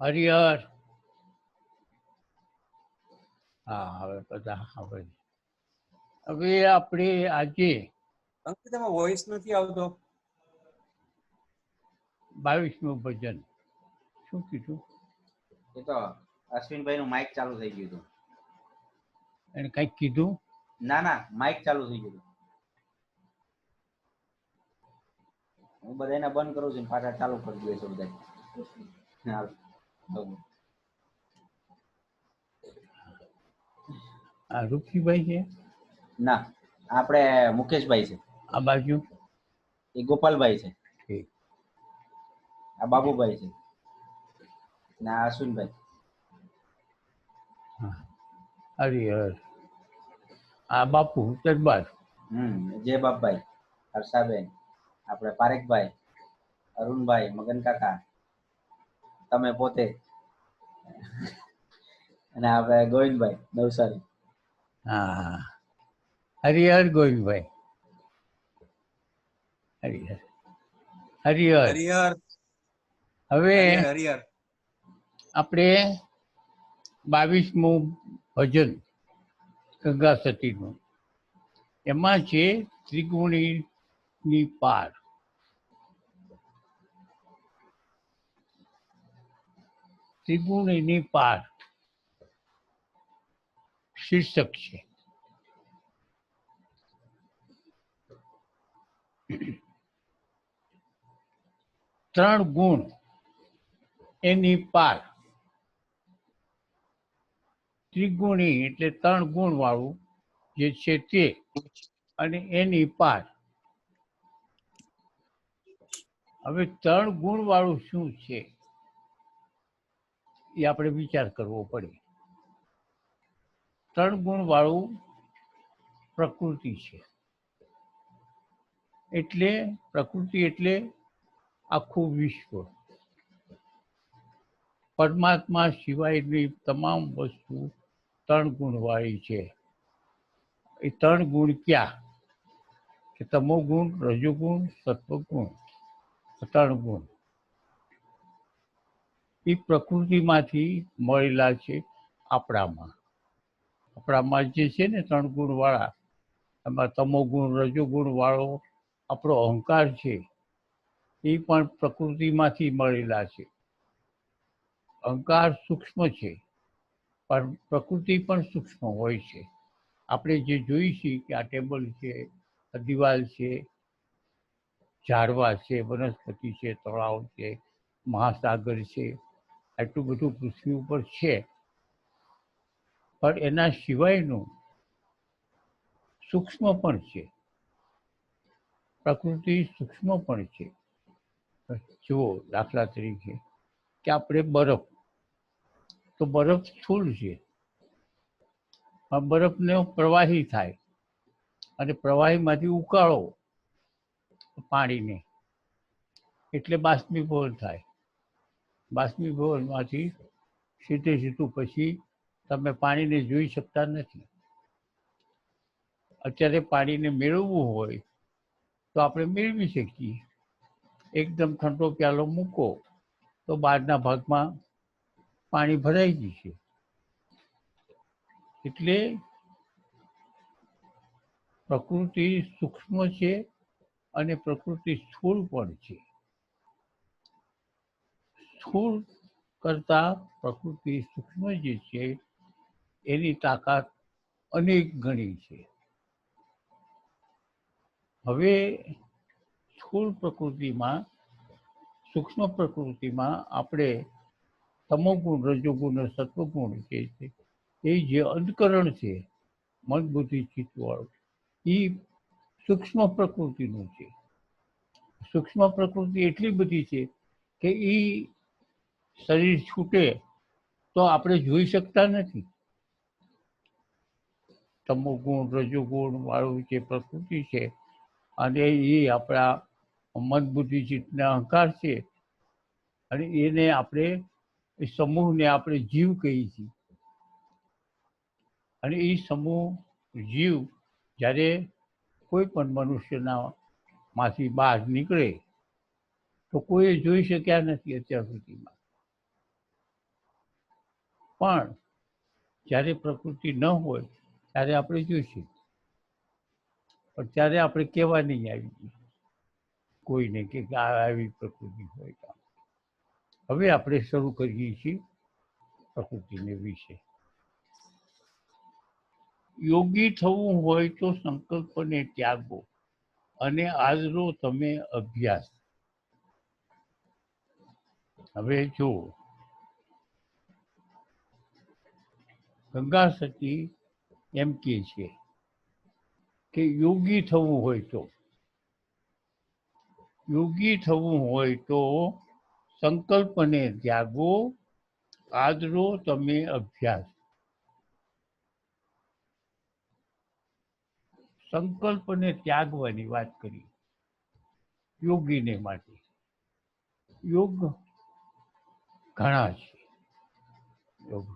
હરિહર. હા, હવે બધા હવે આપણે આજે અંકિત એમાં વોઇસ નથી આવતો. 22મું ભજન શું કીધું? એ તો અશ્વિનભાઈ નું માઇક ચાલુ થઈ ગયું હતું. એને કંઈક કીધું? ના ના, માઇક ચાલુ થઈ ગયું હતું. હું બધાને બંધ કરું છું, પાછા ચાલુ કરી દઉં છું બધા. આ રૂપસીભાઈ છે? ના, આપણે મુકેશભાઈ છે. આ બાજુ એ ગોપાલભાઈ છે. ઠીક. આ બાબુભાઈ છે ને આ અશ્વિનભાઈ. હા, હરિહર. આ બાપુ ચરબાર. જય બાપભાઈ, હર્ષાબેન, આપણે પારેખભાઈ, અરુણભાઈ, મગન કાકા, તમે પોતે, અને આપણે ગોવિંદભાઈ નવસારી. હા, હરિહર ગોવિંદભાઈ. હરિહર હરિહર. હરિહર હવે હરિહર આપણે 22મું ભજન ગંગા સતીનું, એમાં છે ત્રિગુણીની પાર. ત્રિગુણીની પાર શીર્ષક છે. ત્રણ ગુણ એની પાર. ત્રિગુણી એટલે ત્રણ ગુણ વાળું જે છે તે, અને એની પાર. હવે ત્રણ ગુણ વાળું શું છે એ આપણે વિચાર કરવો પડે. ત્રણ ગુણ વાળું પ્રકૃતિ છે. એટલે પ્રકૃતિ એટલે આખું વિશ્વ. પરમાત્મા સિવાયની તમામ વસ્તુ ત્રણ ગુણ વાળી છે. એ ત્રણ ગુણ ક્યાં? કે તમો ગુણ, રજોગુણ, સત્વગુણ. ત્રણ ગુણ એ પ્રકૃતિમાંથી મળેલા છે આપણામાં. આપણામાં જે છે ને ત્રણ ગુણ વાળા, એમાં તમો ગુણ, રજોગુણ વાળો આપણો અહંકાર છે, એ પણ પ્રકૃતિમાંથી મળેલા છે. અહંકાર સૂક્ષ્મ છે, પણ પ્રકૃતિ પણ સૂક્ષ્મ હોય છે. આપણે જે જોઈએ છીએ કે આ ટેબલ છે, આ દિવાલ છે, ઝાડવા છે, વનસ્પતિ છે, તળાવ છે, મહાસાગર છે, આટલું બધું પૃથ્વી ઉપર છે, પણ એના સિવાયનું સૂક્ષ્મ પણ છે. પ્રકૃતિ સૂક્ષ્મ પણ છે. જુઓ, દાખલા તરીકે કે આપણે બરફ, તો બરફ સ્થૂળ છે, પણ બરફને પ્રવાહી થાય અને પ્રવાહીમાંથી ઉકાળો પાણીને એટલે બાષ્પીભવન થાય. બાષ્પીભવનમાંથી સીધું પછી તમે પાણીને જોઈ શકતા નથી. અત્યારે પાણીને મેળવવું હોય તો આપણે મેળવી શકીએ. એકદમ ઠંડો પ્યાલો મૂકો તો બહારના ભાગમાં પાણી ભરાઈ જશે. એટલે પ્રકૃતિ સૂક્ષ્મ છે અને પ્રકૃતિ સ્થૂળ પણ છે. સ્થૂળ કરતા પ્રકૃતિ સૂક્ષ્મ જે છે એની તાકાત અનેક ગણી છે. હવે સ્થૂળ પ્રકૃતિમાં, સૂક્ષ્મ પ્રકૃતિમાં આપણે તમોગુણ, રજોગુણ અને સત્વગુણ જે છે એ જે અંતકરણ છે, મન બુદ્ધિ ચિત્ત વાળું, એ સૂક્ષ્મ પ્રકૃતિનું છે. સૂક્ષ્મ પ્રકૃતિ એટલી બધી છે કે એ શરીર છૂટે તો આપણે જોઈ શકતા નથી. તમોગુણ, રજોગુણ વાળું જે પ્રકૃતિ છે, અને એ આપણા મન બુદ્ધિ ચિત્તના અહંકાર છે, અને એને આપણે, એ સમૂહને આપણે જીવ કહીએ છીએ. અને એ સમૂહ જીવ જ્યારે કોઈ પણ મનુષ્યના માંથી બહાર નીકળે તો કોઈએ જોઈ શક્યા નથી અત્યાર સુધીમાં. પણ જ્યારે પ્રકૃતિ ન હોય ત્યારે આપણે જોઈશું, પણ ત્યારે આપણે કહેવા નહીં આવી કોઈને કે આવી પ્રકૃતિ હોય. હવે આપણે શરૂ કરીએ છીએ પ્રકૃતિને વિશે. યોગી થવું હોય તો સંકલ્પને ત્યાગો અને આજનો તમે અભ્યાસ. હવે જો ગંગા સતી એમ કહે છે કે યોગી થવું હોય તો સંકલ્પને ત્યાગો આજનો તમે અભ્યાસ. સંકલ્પને ત્યાગવાની વાત કરી યોગીને માટે. યોગ ઘણા છે. યોગ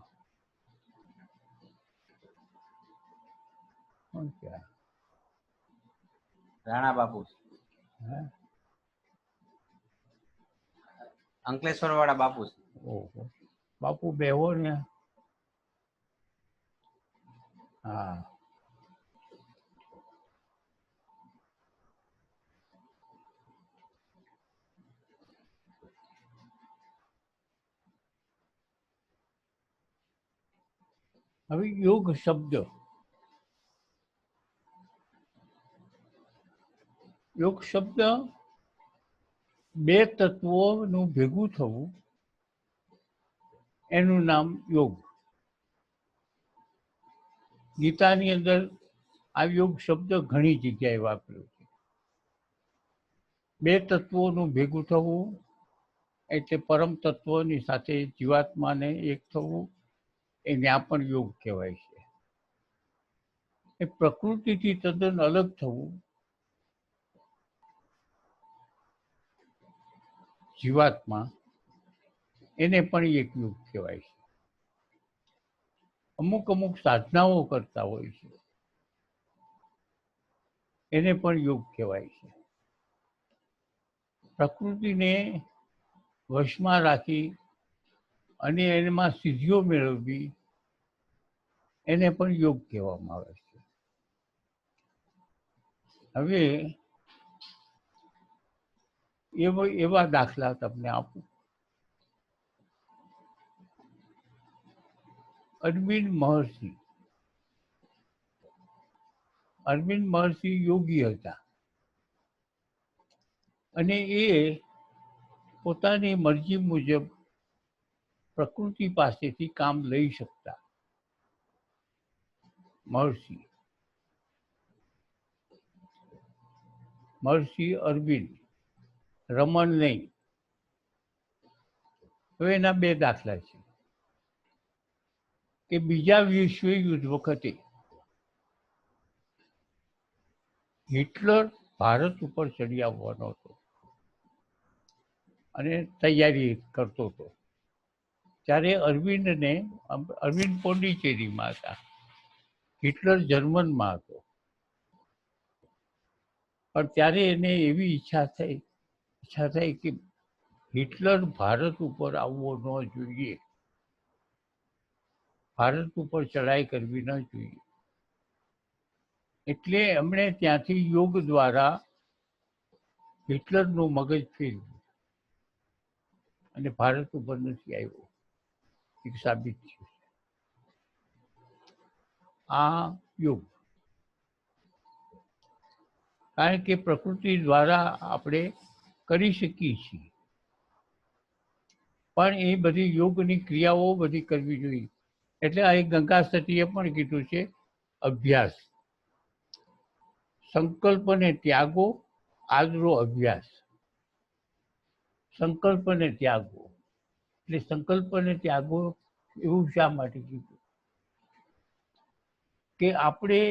રાણા બાપુ, હે? અંકલેશ્વર વાળા બાપુ. ઓહો, બાપુ બેહો ને. હા, હવે યોગ શબ્દ બે તત્વોનું ભેગું થવું, એનું નામ યોગ. ગીતાની અંદર આ યોગ શબ્દ ઘણી જગ્યાએ વાપર્યો છે. બે તત્વોનું ભેગું થવું એટલે પરમ તત્વની સાથે જીવાત્માને એક થવું, એને આ પણ યોગ કહેવાય છે. એ પ્રકૃતિથી તદ્દન અલગ થવું, જીવાત્મા, એને પણ એક યોગ કહેવાય છે. અમુક સાધનાઓ કરતા હોય છે, એને પણ યોગ કહેવાય છે. પ્રકૃતિને વશમાં રાખી અને એમાં સિદ્ધિઓ મેળવવી, એને પણ યોગ કહેવામાં આવે છે. હવે એવા દાખલા તમને આપું. અરવિંદ મહર્ષિ યોગી હતા અને એ પોતાની મરજી મુજબ પ્રકૃતિ પાસેથી કામ લઈ શકતા. મહર્ષિ અરવિંદ, રમણ નહીં. હવે એના બે દાખલા છે કે બીજા વિશ્વ યુદ્ધ વખતે હિટલર ભારત ઉપર ચડી આવવાનો હતો અને તૈયારી કરતો હતો. ત્યારે અરવિંદ પોંડિચેરીમાં હતા, હિટલર જર્મનમાં હતો. પણ ત્યારે એને એવી ઈચ્છા થઈ કે હિટલર ભારત ઉપર આવવો ન જોઈએ, ભારત ઉપર ચડાઈ કરવી ન જોઈએ. એટલે એમણે ત્યાંથી યોગ દ્વારા હિટલરનું મગજ ફેરવ્યું અને ભારત ઉપર નથી આવ્યો, એક સાબિત થયું. આ યોગ, કારણ કે પ્રકૃતિ દ્વારા આપણે કરી શકીએ છીએ, પણ એ બધી યોગની ક્રિયાઓ બધી કરવી જોઈએ. એટલે આ ગંગા સતીએ પણ કીધું છે અભ્યાસ. સંકલ્પને ત્યાગો આજનો અભ્યાસ. સંકલ્પને ત્યાગો એટલે સંકલ્પને ત્યાગો એવું શા માટે કીધું કે આપણે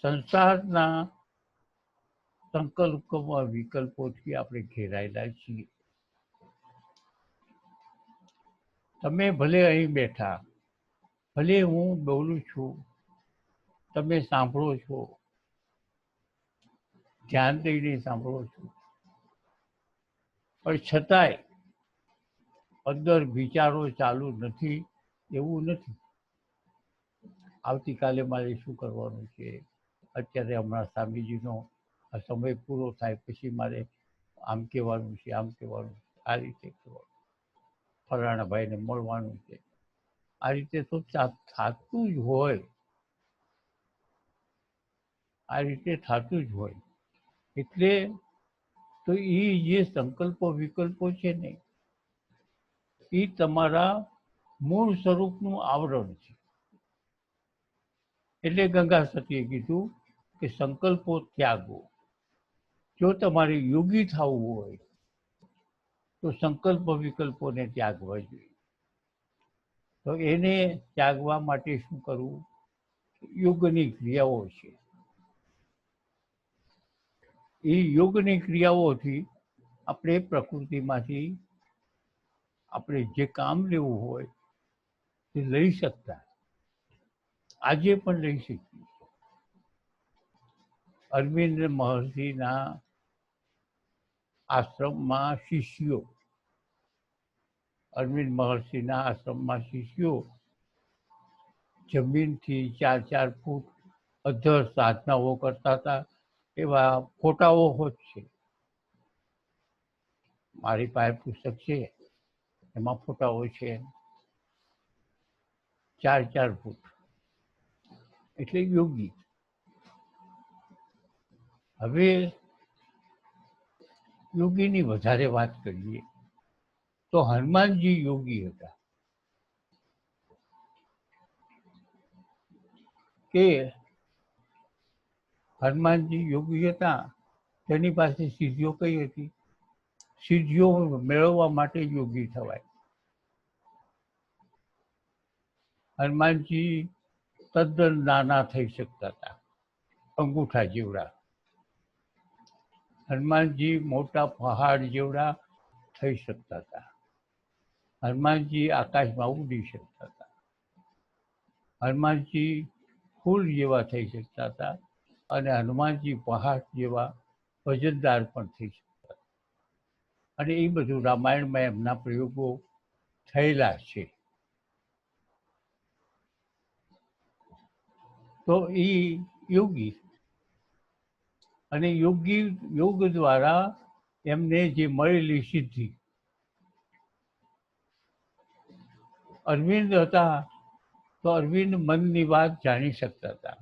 સંસારના સંકલ્પમાં વિકલ્પોથી આપણે ઘેરાયેલા છીએ. તમે ભલે અહીં બેઠા, ભલે હું બોલું છું, તમે સાંભળો છો, ધ્યાન દઈને સાંભળો છો, પણ છતાંય અંદર વિચારો ચાલુ નથી એવું નથી. આવતીકાલે મારે શું કરવાનું છે, અત્યારે હમણાં સ્વામીજીનો આ સમય પૂરો થાય પછી મારે આમ કહેવાનું છે, આમ કહેવાનું છે, આ રીતે કહેવાનું, ફલાણા ભાઈને મળવાનું છે, આ રીતે તો થતું જ હોય, આ રીતે થતું જ હોય. એટલે તો એ જે સંકલ્પો વિકલ્પો છે ને એ તમારા મૂળ સ્વરૂપનું આવરણ છે. એટલે ગંગા સતીએ કીધું કે સંકલ્પો ત્યાગો. જો તમારે યોગી થવું હોય તો સંકલ્પ વિકલ્પોને ત્યાગવા જોઈએ. તો એને ત્યાગવા માટે શું કરવું? યોગની ક્રિયાઓ છે. એ યોગની ક્રિયાઓથી આપણે પ્રકૃતિમાંથી આપણે જે કામ લેવું હોય તે લઈ શકતા, આજે પણ લઈ શકીએ. અરવિંદ મહર્ષિના આશ્રમમાં શિષ્યો, અરવિંદ મહર્ષિના આશ્રમમાં શિષ્યો જમીનથી 4-4 ફૂટ અધ્ધર સાધનાઓ કરતા હતા. એવા ફોટાઓ હોત છે. મારી પાસે પુસ્તક છે, એમાં ફોટાઓ છે. 4-4 ફૂટ એટલે યોગી. હવે યોગીની વધારે વાત કરીએ તો હનુમાનજી યોગી હતા. કે હનુમાનજી યોગી હતા. તેની પાસે સિદ્ધિઓ કઈ હતી? સિદ્ધિઓ મેળવવા માટે યોગી થવાય. હનુમાનજી તદ્દન નાના થઈ શકતા હતા, અંગૂઠા જેવડા. હનુમાનજી મોટા પહાડ જેવડા થઈ શકતા હતા. હનુમાનજી આકાશમાં ઉડી શકતા હતા. હનુમાનજી ફૂલ જેવા થઈ શકતા હતા અને હનુમાનજી પહાડ જેવા વજનદાર પણ થઈ શકતા હતા. અને એ બધું રામાયણમાં એમના પ્રયોગો થયેલા છે. તો એ યોગી, અને યોગ દ્વારા એમને જે મળેલી સિદ્ધિ. અરવિંદ હતા તો અરવિંદ મનની વાત જાણી શકતા હતા.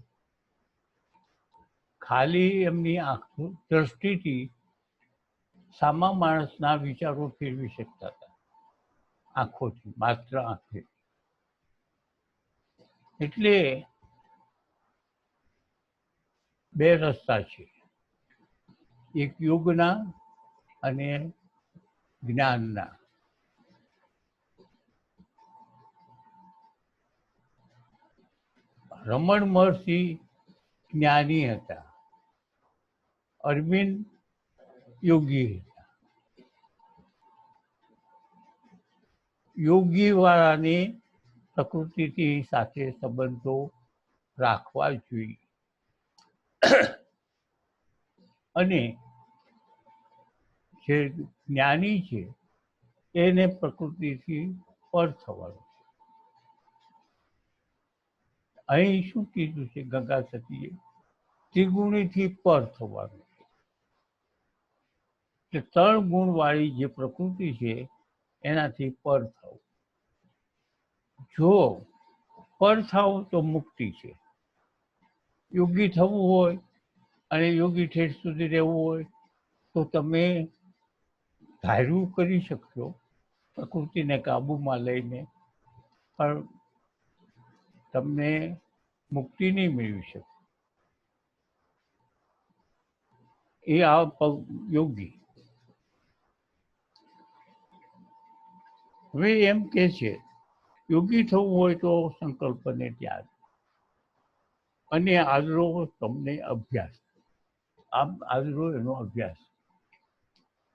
ખાલી એમની દ્રષ્ટિથી સામા માણસના વિચારો ફેરવી શકતા હતા, આંખોથી, માત્ર આંખથી. એટલે 2 રસ્તા છે, એક યોગના અને જ્ઞાનના. રમણ મહર્ષિ જ્ઞાની હતા, અરવિંદ યોગી હતા. યોગી વાળાને પ્રકૃતિથી સાથે સંબંધો રાખવા જોઈએ. અને જે જ્ઞાની છે એને પ્રકૃતિથી પર થવાનું. અહીં શું કીધું છે ગંગા સતીએ? ત્રિગુણીથી પર થવાનું. કે 3 ગુણવાળી જે પ્રકૃતિ છે એનાથી પર થવું. જો પર થાવ તો મુક્તિ છે. યોગી થવું હોય અને યોગી ઠેઠ સુધી રહેવું હોય તો તમે ધાર્યું કરી શકશો પ્રકૃતિને કાબૂમાં લઈને, પણ તમને મુક્તિ નહીં મેળવી શકો. એ આ યોગી. હવે એમ કે છે યોગી થવું હોય તો સંકલ્પને ત્યાગ, અને આદરો તમને અભ્યાસ. આમ આદરો એનો અભ્યાસ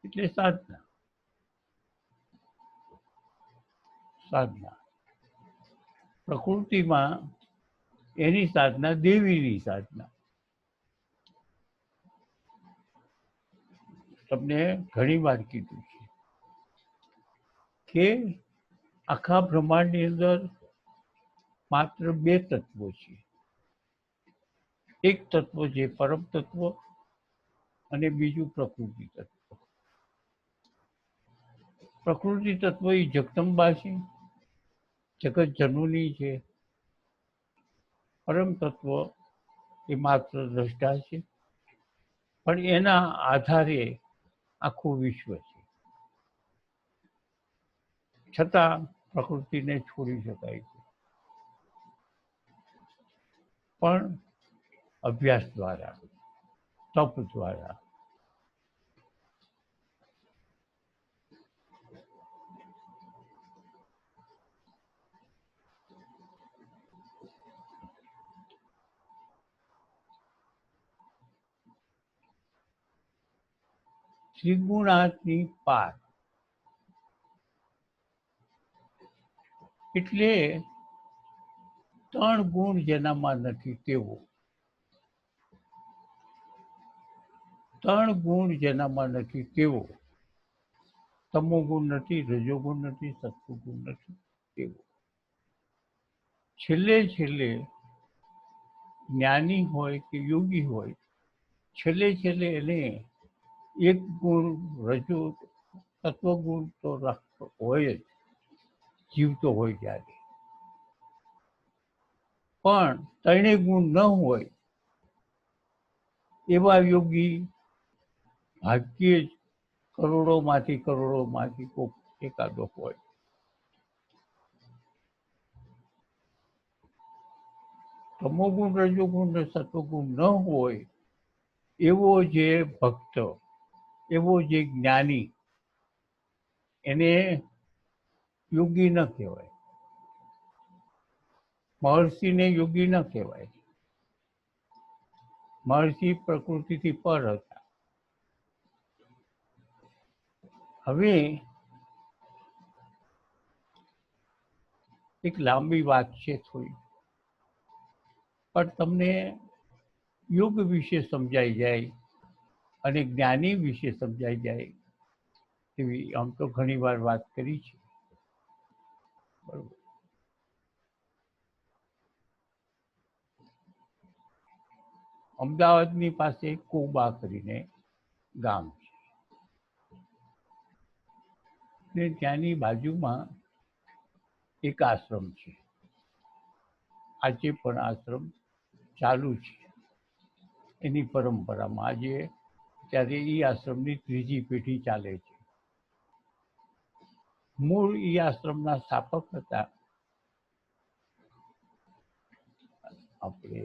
એટલે સાધના. સાધના પ્રકૃતિમાં એની સાધના દેવીની સાધના. તમને ઘણી વાર કીધું છે કે આખા બ્રહ્માંડની અંદર માત્ર બે તત્વો છે. એક તત્વ છે પરમ તત્વ અને બીજું પ્રકૃતિ તત્વ. પ્રકૃતિ તત્વ એ જગદંબા છે, જગત જનની છે. પરમ તત્વ એ માત્ર દ્રષ્ટા છે, પણ એના આધારે આખું વિશ્વ છે. છતાં પ્રકૃતિને છોડી શકાય છે, પણ અભ્યાસ દ્વારા, તપ દ્વારા. ત્રિગુણાત્મિક પાર એટલે 3 ગુણ જેનામાં નથી તેવો. 3 ગુણ જેનામાં નથી તેવો. તમોગુણ નથી, રજોગુણ નથી, સત્વગુણ નથી તેવો. છેલ્લે છેલ્લે જ્ઞાની હોય કે યોગી હોય, છેલ્લે છેલ્લે એને એક ગુણ રજો તત્વગુણ તો હોય જ, જીવતો હોય ત્યારે. પણ 3 ગુણ ન હોય એવા યોગી ભાગ્યે જ કરોડોમાંથી કોઈક એકાદો હોય. તમોગુણ, રજોગુણ ને સત્વગુણ ન હોય એવો જે ભક્ત, એવો જે જ્ઞાની, એને યોગી ન કહેવાય. મહર્ષિને યોગી ન કહેવાય. મહર્ષિ પ્રકૃતિથી પર હતા. હવે એક લાંબી વાત છે થોડી, પણ તમને યોગ વિશે સમજાઈ જાય અને જ્ઞાની વિશે સમજાઈ જાય એવી આમ તો ઘણી વાર વાત કરી છે. બરોબર. અમદાવાદની પાસે કોબા કરીને ગામ છે, ને ત્યાંની બાજુમાં એક આશ્રમ છે. આજે પણ આશ્રમ ચાલુ છે એની પરંપરામાં. આજે ત્યારે એ આશ્રમની 3જી પેઢી ચાલે છે. મૂળ એ આશ્રમના સ્થાપક હતા આપણે,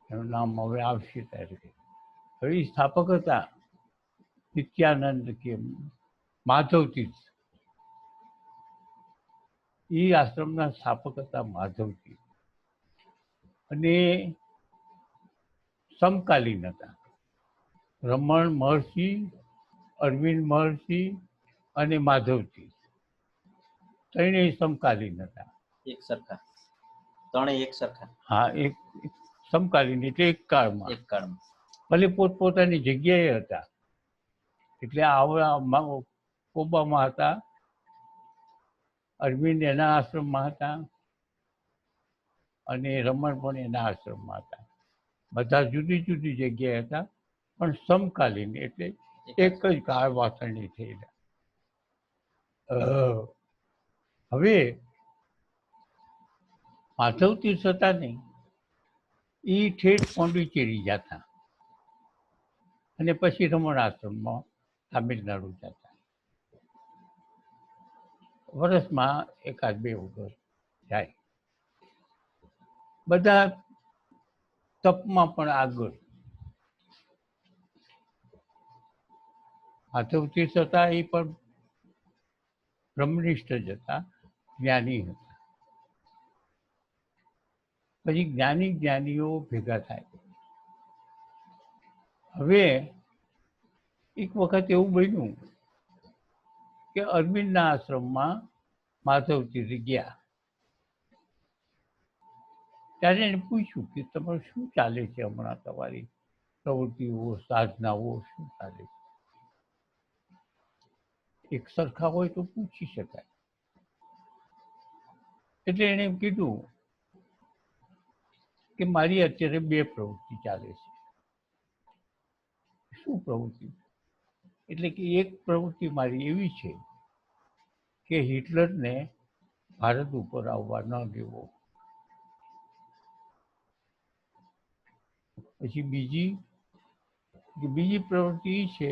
એનું નામ હવે આવશે ત્યારે. હવે એ સ્થાપક હતા નિત્યાનંદ કે માધવ તીર્થ. એ આશ્રમના સ્થાપક હતા માધવ તીર્થ, અને સમકાલીન હતા. રમણ મહર્ષિ, અરવિંદ મહર્ષિ અને માધવ તીર્થ ત્રણેય સમકાલીન હતા. એક સરખા, ત્રણેય એક સરખા. હા, એક સમકાલીન એટલે એક કાળમાં. એક કાળમાં. ભલે પોતપોતાની જગ્યાએ હતા. એટલે આવડા કોબામાં હતા, અરવિંદ એના આશ્રમમાં હતા અને રમણ પણ એના આશ્રમમાં હતા. બધા જુદી જુદી જગ્યાએ હતા, પણ સમકાલીન એટલે એક જ કાળ વાસણી થયેલા. હવે માધવ તીર્થ હતા ને, એ ઠેઠ પોંડિચેરી જતા અને પછી રમણ આશ્રમમાં તામિલનાડુ જતા. વર્ષમાં 1-2 વખત જાય. બધા તપમાં પણ આગળ. માધવ તીર્થ હતા એ પણ બ્રહ્મનિષ્ઠ જ હતા, જ્ઞાની હતા. પછી જ્ઞાનીઓ ભેગા થાય. હવે એક વખત એવું બન્યું કે અરવિંદના આશ્રમમાં માધવ તીર્થ ગયા. ત્યારે એને પૂછ્યું કે તમારું શું ચાલે છે હમણાં, તમારી પ્રવૃત્તિઓ, સાધનાઓ શું ચાલે છે? એક સરખા હોય તો પૂછી શકાય. એટલે એણે એમ કીધું કે મારી અત્યારે બે પ્રવૃત્તિ ચાલે છે. શું પ્રવૃત્તિ? એટલે કે એક પ્રવૃત્તિ મારી એવી છે કે હિટલરને ભારત ઉપર આવવા ન દેવો. પછી બીજી પ્રવૃત્તિ એ છે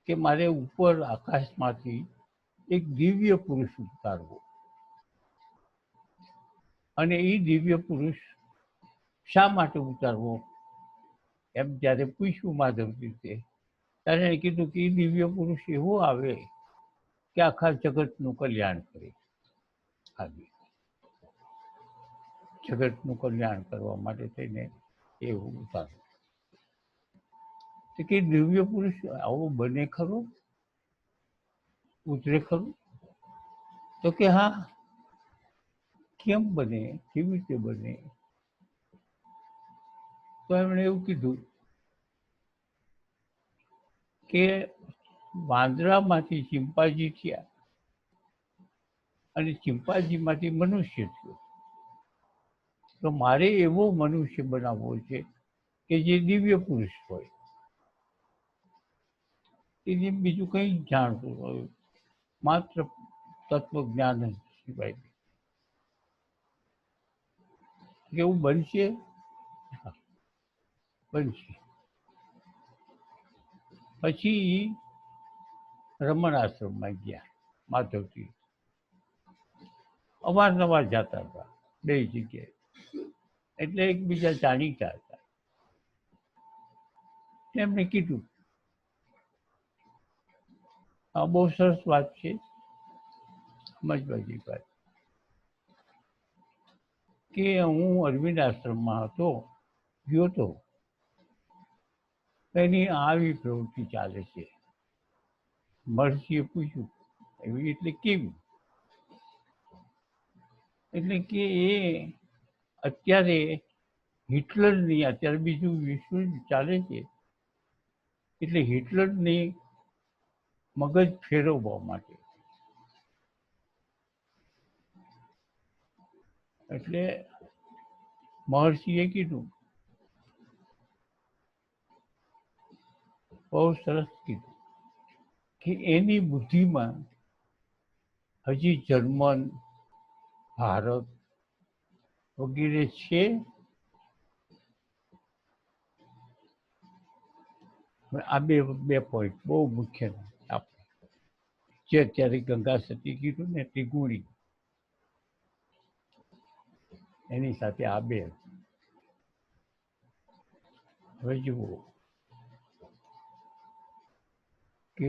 કે મારે ઉપર આકાશમાંથી એક દિવ્ય પુરુષ ઉતારવો, અને એ દિવ્ય પુરુષ શા માટે ઉતારવો એમ જ્યારે પૂછ્યું માધવજીતે, ત્યારે એણે કીધું કે એ દિવ્ય પુરુષ એવો આવે કે આખા જગતનું કલ્યાણ કરે. જગતનું કલ્યાણ કરવા માટે થઈને એવું ઉતારે. કે દિવ્ય પુરુષ આવો બને ખરો, ઉતરે ખરું? તો કે હા, કેમ બને, કેવી રીતે બને? તો એમણે એવું કીધું કે વાંદરામાંથી ચિંપાંજી થયા અને ચિંપાંજીમાંથી મનુષ્ય થયો. તો મારે એવો મનુષ્ય બનાવવો છે કે જે દિવ્ય પુરુષ હોય, એને બીજું કંઈ જાણતું હોય, માત્ર તત્વજ્ઞાન સિવાય. કેવું બનશે? બનશે. પછી રમણ આશ્રમમાં ગયા માધવજી. અવારનવાર જતા હતા બે જગ્યાએ, એટલે એકબીજા જાણીતા હતા. એમણે કીધું આ બહુ સરસ વાત છે, સમજવાની વાત, કે હું અરવિંદ આશ્રમમાં ગયો હતો, એની આવી પ્રવૃત્તિ ચાલે છે. મહર્ષિએ પૂછ્યું એવી એટલે કેવી? એટલે કે એ અત્યારે હિટલરની, અત્યારે બીજું વિશ્વ ચાલે છે, એટલે હિટલરની મગજ ફેરવવા માટે. એટલે મહર્ષિએ કીધું, બહુ સરસ કીધું, કે એની બુદ્ધિમાં હજી જર્મન, ભારત વગેરે છે. આ બે પોઈન્ટ બહુ મુખ્ય આપણે જે અત્યારે ગંગા સતી કીધું ને ત્રિગુણી, એની સાથે આ બે. હવે જુઓ કે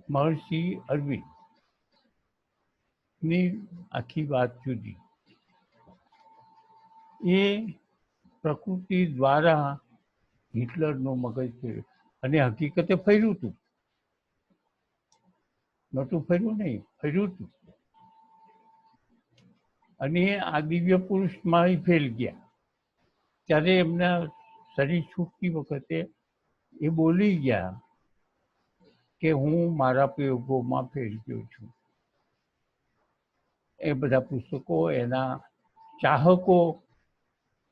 મહર્ષિ અરવિંદ ની આખી વાત જુદી. એ પ્રકૃતિ દ્વારા હિટલરનું મગજ ફેર્યું, અને હકીકતે ફર્યું હતું, નહોતું ફર્યું નહીં, ફર્યું હતું. અને આ દિવ્ય પુરુષમાં ફેલ ગયા. ત્યારે એમના શરીર છૂટતી વખતે એ બોલી ગયા કે હું મારા પ્રયોગોમાં ફેલ ગયો છું. એ બધા પુસ્તકો એના ચાહકો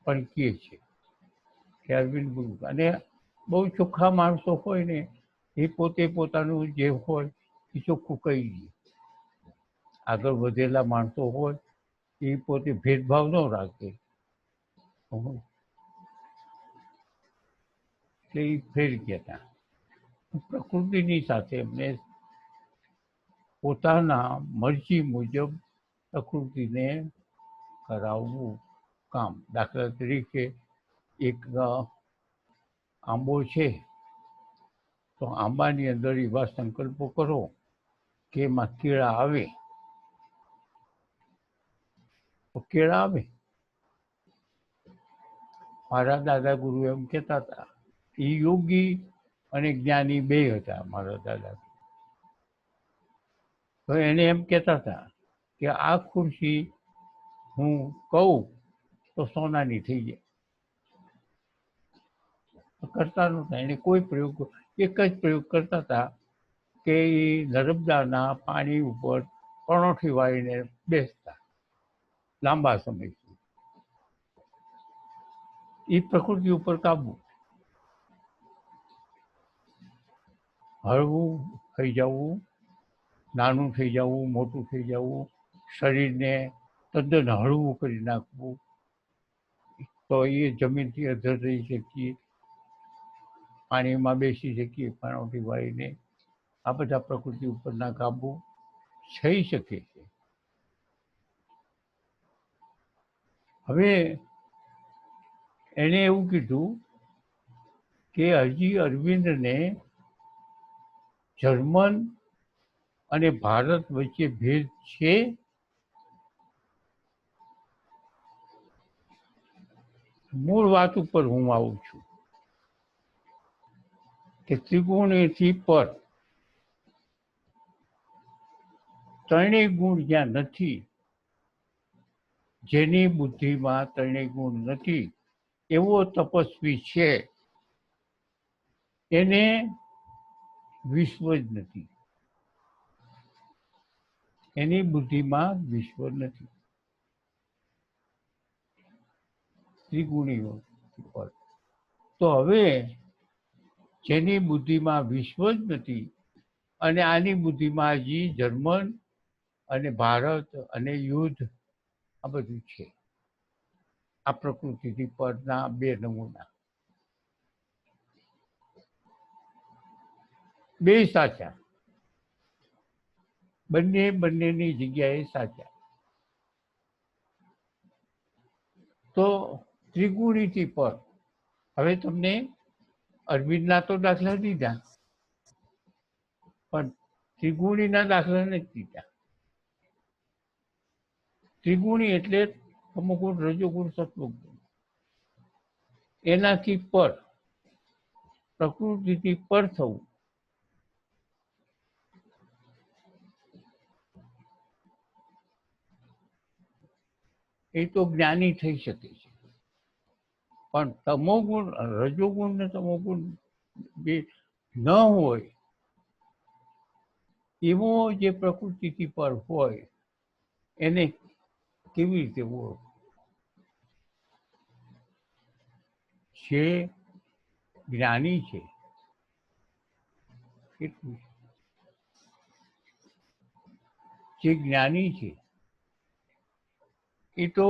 પણ કહે છે કે અરવિંદ ગુરુ, અને બહુ ચોખ્ખા માણસો હોય ને એ પોતે પોતાનું જે હોય એ ચોખ્ખું કહી દે. આગળ વધેલા માણસો હોય એ પોતે ભેદભાવ ન રાખે, એટલે એ ફેર ગયા હતા. પ્રકૃતિની સાથે એમને પોતાના મરજી મુજબ પ્રકૃતિને કરાવવું કામ. દાખલા તરીકે એક આંબો છે, તો આંબાની અંદર એવા સંકલ્પો કરો કે એમાં કેળા આવે, તો કેળા આવે. મારા દાદા ગુરુ એમ કહેતા હતા, એ યોગી અને જ્ઞાની બે હતા મારા દાદા. તો એને એમ કહેતા હતા કે આ ખુરશી હું કહું તો સોનાની થઈ જાય. કરતા નહોતા, એને કોઈ પ્રયોગ, એક જ પ્રયોગ કરતા હતા કે નર્મદાના પાણી ઉપર પણોઠી વાળીને બેસતા લાંબા સમય સુધી. એ પ્રકૃતિ ઉપર કાબુ. હળવું થઈ જવું, નાનું થઈ જવું, મોટું થઈ જવું, શરીરને તદ્દન હળવું કરી નાખવું, તો એ જમીનથી અધર રહી શકીએ, પાણીમાં બેસી શકીએ પણોઠી વાળીને. આ બધા પ્રકૃતિ ઉપરના કાબુ થઈ શકે છે. હવે એણે એવું કીધું કે હજી અરવિંદને જર્મન અને ભારત વચ્ચે ભેદ છે. મૂળ વાત ઉપર હું આવું છું કે ત્રિગુણેથી પર ત્રણેય ગુણ જ્યાં નથી, જેની બુદ્ધિમાં ત્રણેય ગુણ નથી, એવો તપસ્વી છે, એને વિશ્વ જ નથી. એની બુદ્ધિમાં વિશ્વ નથી. ત્રિગુણીઓ પર. તો હવે જેની બુદ્ધિમાં વિશ્વ જ નથી અને આની બુદ્ધિમાં હજી જર્મન અને ભારત અને યુદ્ધ આ બધું છે. આ પ્રકૃતિથી પરના બે નમૂના, બે સાચા, બંનેની જગ્યાએ સાચા. તો ત્રિગુણીથી પર. હવે તમને અરવિંદના તો દાખલા દીધા, પણ ત્રિગુણીના દાખલા નથી દીધા. ત્રિગુણી એટલે તમોગુણ, રજોગુણ, સત્વગુણ. એનાથી પર, પ્રકૃતિથી પર થવું, એ તો જ્ઞાની થઈ શકે છે. પણ તમોગુણ, રજોગુણ ને તમોગુણ બે ન હોય એવો જે પ્રકૃતિથી પર હોય એને કેવી રીતે ઓળખ? જે જ્ઞાની છે કેટલું, જે જ્ઞાની છે એ તો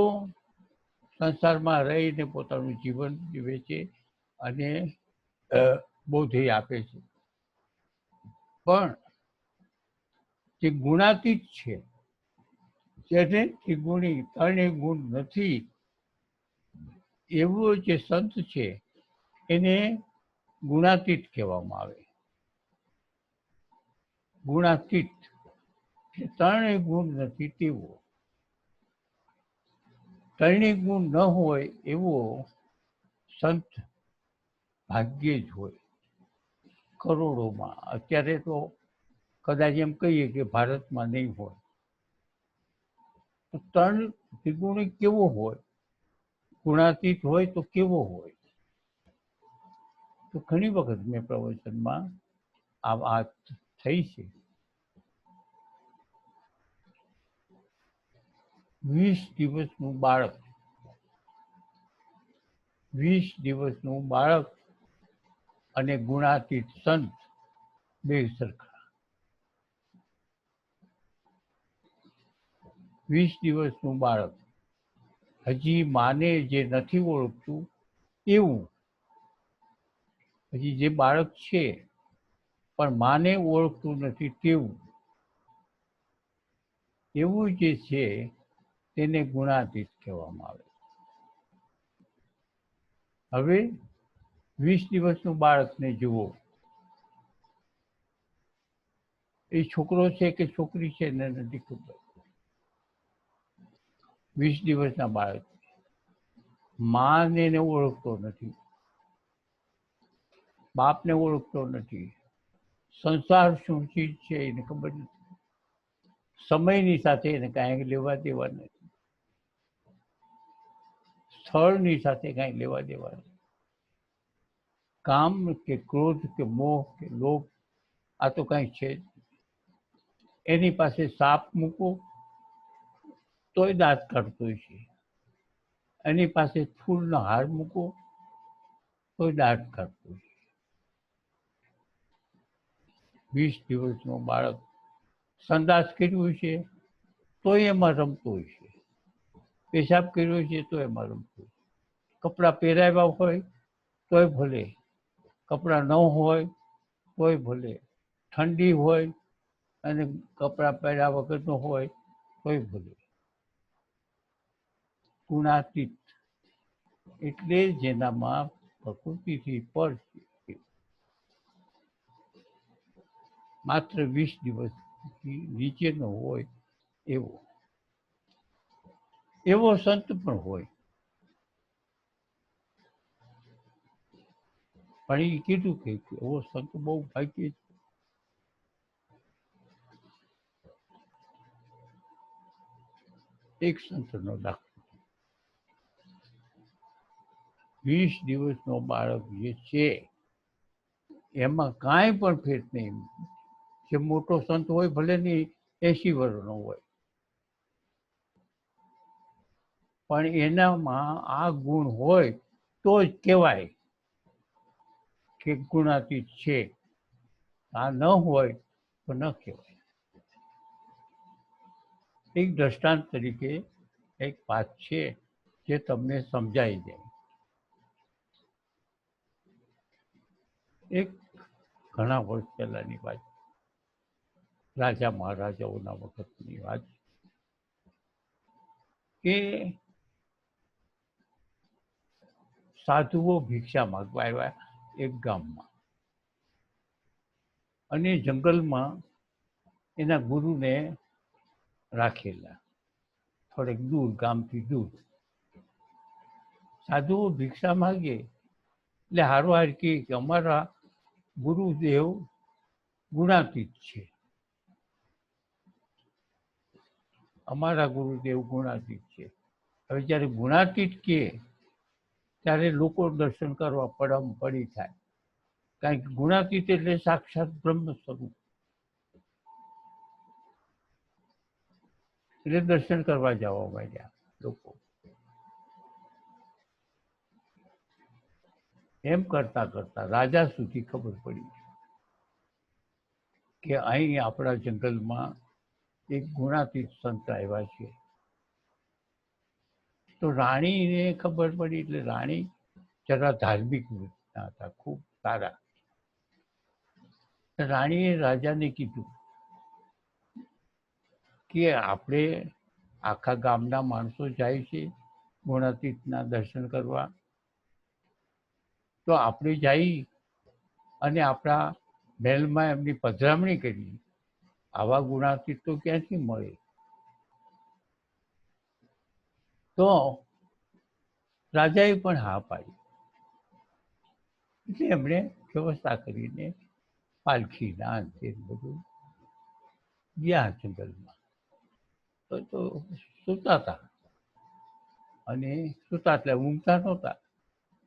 સંસારમાં રહીને પોતાનું જીવન જીવે છે અને બોધે આપે છે. પણ જે ગુણાતીત છે, જેને ત્રિગુણી ત્રણેય ગુણ નથી, એવો જે સંત છે એને ગુણાતીત કહેવામાં આવે. ગુણાતીત ત્રણેય ગુણ નથી તેવો. ત્રણેય ગુણ ન હોય એવો સંત ભાગ્યે જ હોય, કરોડોમાં. અત્યારે તો કદાચ એમ કહીએ કે ભારતમાં નહીં હોય. તો ત્રિગુણી કેવો હોય? ગુણાતીત હોય તો કેવો હોય? તો ઘણી વખત મેં પ્રવચનમાં આ વાત થઈ છે. 20 દિવસનું બાળક, 20 દિવસનું બાળક અને ગુણાતીત સંત બે સરખા. 20 દિવસનું બાળક હજી માને જે નથી ઓળખતું એવું, હજી જે બાળક છે પણ માને ઓળખતું નથી તેવું, એવું જે છે તેને ગુણાતીત કહેવામાં આવે. હવે 20 દિવસનું બાળકને જુઓ, એ છોકરો છે કે છોકરી છે ને નથી ખબર. 20 દિવસના બાળક માને એને ઓળખતો નથી, બાપને ઓળખતો નથી, સંસાર શું ચીજ છે એને ખબર નથી, સમયની સાથે એને કાંઈ લેવા દેવા નથી, સ્થળની સાથે કાંઈ લેવા દેવા નથી, કામ કે ક્રોધ કે મોહ કે લોભ આ તો કાંઈ છે જ. એની પાસે સાપ મૂકો તોય દાંત કાઢતો છે, એની પાસે ફૂલનો હાર મૂકો તોય દાંત કાઢતો છે. 20 દિવસનું બાળક સંદાસ કર્યું છે તોય એમાં રમતો છે, પેશાબ કર્યો છે તો એમાં રમતો છે, કપડાં પહેરાવ્યા હોય તોય ભલે, કપડાં ન હોય તોય ભલે, ઠંડી હોય અને કપડાં પહેર્યા વગરનો હોય તોય ભલે. ગુણાતીત એટલે જેનામાં પ્રકૃતિથી પર છે. માત્ર 20 દિવસથી નીચેનો હોય એવો સંત પણ હોય. પણ એ કીધું કે એવો સંત બહુ ભાગ્ય છે. એક સંતનો દાખલો, 20 દિવસનો બાળક જે છે એમાં કાંઈ પણ ફેર નહીં. જે મોટો સંત હોય ભલે નહીં 80 વર્ષનો હોય, પણ એનામાં આ ગુણ હોય તો જ કહેવાય કે ગુણાતીત છે. આ ન હોય તો ન કહેવાય. એક દ્રષ્ટાંત તરીકે એક વાત છે જે તમને સમજાઈ જાય. એક ઘણા વર્ષ પહેલાની વાત, રાજા મહારાજાઓના વખતની વાત, કે સાધુઓ ભિક્ષા માંગવા આવ્યા એક ગામમાં, અને જંગલમાં એના ગુરુને રાખેલા થોડેક દૂર, ગામથી દૂર. સાધુઓ ભિક્ષા માંગે એટલે હારોહાર કહે કે અમારા ગુરુદેવ ગુણાતીત છે, અમારા ગુરુદેવ ગુણાતીત છે. હવે જ્યારે ગુણાતીત કહે ત્યારે લોકો દર્શન કરવા પડી થાય, કારણ કે ગુણાતીત એટલે સાક્ષાત બ્રહ્મ સ્વરૂપ. એટલે દર્શન કરવા જવા માંડ્યા લોકો. એમ કરતા કરતા રાજા સુધી ખબર પડી કે અહીં આપણા જંગલમાં એક ગુણાતીત સંત આવ્યા છે. તો રાણીને ખબર પડી, એટલે રાણી જરા ધાર્મિક વૃત્તિના હતા, ખૂબ સારા. રાણીએ રાજાને કીધું કે આપણે આખા ગામના માણસો જાય છે ગુણાતીતના દર્શન કરવા, તો આપણે જઈ અને આપણા મહેલમાં એમની પધરામણી કરી. આવા ગુણાતીત તો ક્યાંથી મળે? તો રાજાએ પણ હા પાડી. એટલે એમણે વ્યવસ્થા કરીને પાલખીના અંતે બધું ગયા જંગલમાં. તો સૂતા હતા, અને સૂતા એટલે ઊંઘતા નહોતા,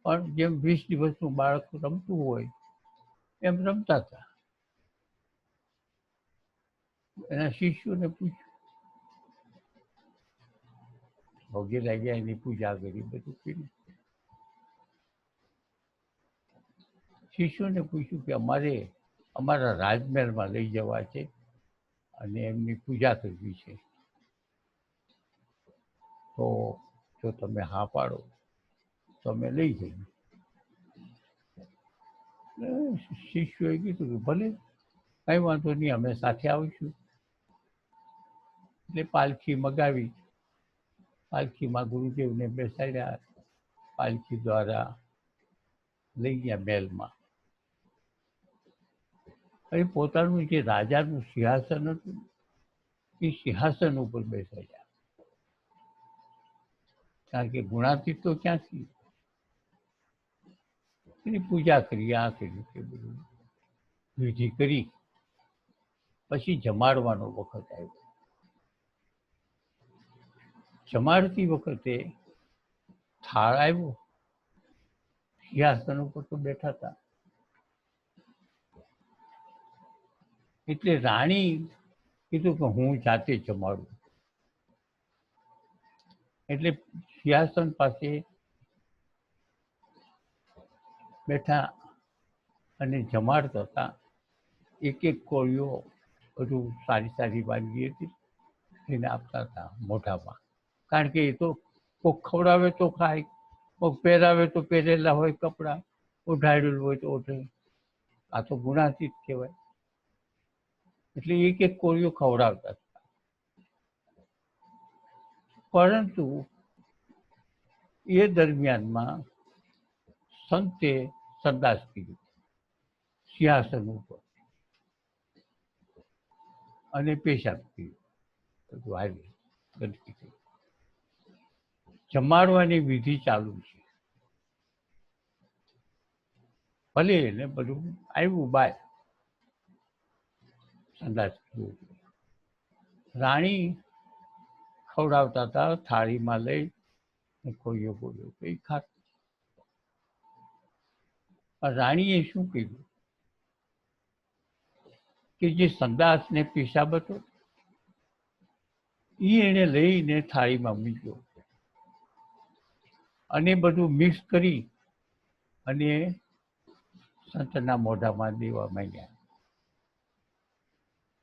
પણ જેમ 20 દિવસનું બાળક રમતું હોય એમ રમતા હતા. એના શિષ્યોને પૂછ્યું, પગે લાગ્યા, એની પૂજા કરી, બધું કર્યું. શિષ્યોને પૂછ્યું કે અમારે અમારા રાજમહેલમાં લઈ જવા છે અને એમની પૂજા કરવી છે, તો જો તમે હા પાડો તો અમે લઈ જઈએ. શિષ્યોએ કીધું કે ભલે, કંઈ વાંધો નહીં, અમે સાથે આવીશું. એટલે પાલખી મગાવી, પાલખીમાં ગુરુદેવને બેસાડ્યા, પાલખી દ્વારા લઈ ગયા મહેલમાં. અને પોતાનું જે રાજાનું સિંહાસન હતું એ સિંહાસન ઉપર બેસાડ્યા, કારણ કે ગુણાતીત તો ક્યાંથી. એની પૂજા કરી, આ કર્યું, તે બધું વિધિ કરી. પછી જમાડવાનો વખત આવ્યો. જમાડતી વખતે થાળ આવ્યો, સિંહાસન ઉપર તો બેઠા હતા. એટલે રાણી કીધું કે હું જાતે જમાડું. એટલે સિંહાસન પાસે બેઠા અને જમાડતા હતા. એક એક કોળીઓ બધું સારી સારી વાનગી હતી એને આપતા હતા મોઢામાં. કારણ કે એ તો કોક ખવડાવે તો ખાય, કોક પહેરાવે તો પહેરેલા હોય કપડાં, ઓઢાડેલું હોય તો ઓઢે. આ તો ગુણાતીત કહેવાય. એટલે એક એક કોળીઓ ખવડાવતા હતા. પરંતુ એ દરમિયાનમાં સંતે સંદાસ કીધું સિંહાસન ઉપર અને પેશાબ કર્યું. બધું આવી ગંદકી થઈ. જમાડવાની વિધિ ચાલુ છે. ભલે એને બધું આવ્યું બાય સંદાસ કર્યું. રાણી ખવડાવતા હતા થાળીમાં લઈ કોળીઓ કોળીઓ કઈ ખાતા. રાણીએ શું કર્યું કે જે સંદાસ ને પેશાબ હતો એ એને લઈને થાળીમાં મૂક્યો અને બધું મિક્સ કરી અને સંતના મોઢામાં દેવા માંડ્યા.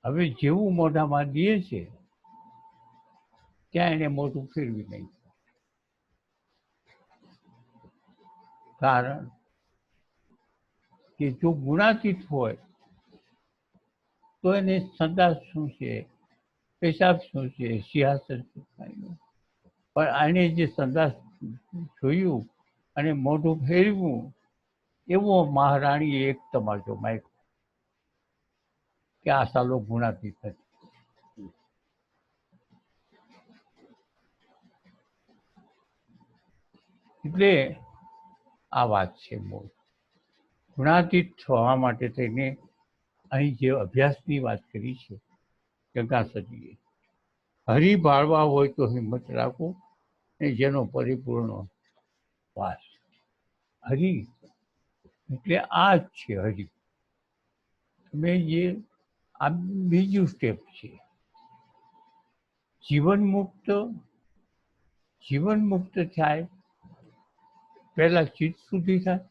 હવે જેવું મોઢામાં દે છે ત્યાં એને મોઢું ફેરવી નાખ્યું. કારણ કે જો ગુણાતીત હોય તો એને સંદાસ શું છે, પેશાબ શું છે, સિંહાસન શું થાય. પણ આને જે સંદાસ જોયું અને મોઢું ફેરવ્યું એવો મહારાણીએ એક તમાચો માર્યો કે આ સાલો ગુણાતીત નથી. એટલે આ વાત છે મૂળ. ગુણાતીત થવા માટે થઈને અહીં જે અભ્યાસની વાત કરી છે ગંગાસતીએ, હરિ ભાળવા હોય તો હિંમત રાખો અને જેનો પરિપૂર્ણ વાસ. હરિ એટલે આ જ છે હરિ. તમે જે આ બીજું સ્ટેપ છે. જીવન મુક્ત થાય પહેલા ચિત્ત શુદ્ધિ થાય,